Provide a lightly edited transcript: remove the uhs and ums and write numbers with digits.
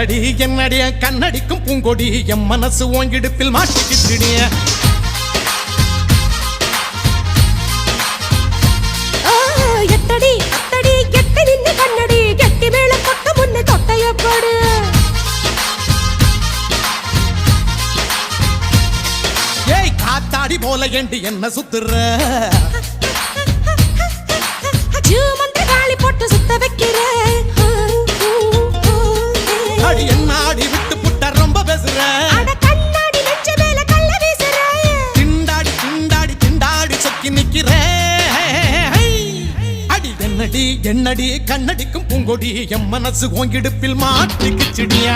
என்னடி என்னடிய கண்ணடிக்கும் பூங்கொடி என் மனசு ஓங்கிடுப்பில் மாட்டிக்கிட்டுடிய எட்டடி அத்தடி எட்டி நின்னு கண்ணடி கெட்டி மேல கொட்ட முன்ன தொட்டையப்படு ஏய் காத்தாடி போல ஏண்டி என்ன சுத்துற ஜூமந்த காளி போட்டு சுத்த வைக்கிற அடி என்னாடி விட்டு புட்ட ரொம்ப பேசுற அட கண்ணாடி நெஞ்ச மேல கல்ல வீசுற திண்டாடி திண்டாடி திண்டாடி சொக்கி நிக்கிற அடி என்னடி என்னடி கண்ணடிக்கும் பூங்கொடி என் மனசு ஓங்கிடுப்பில் மாட்டிக்கிச்சுடியா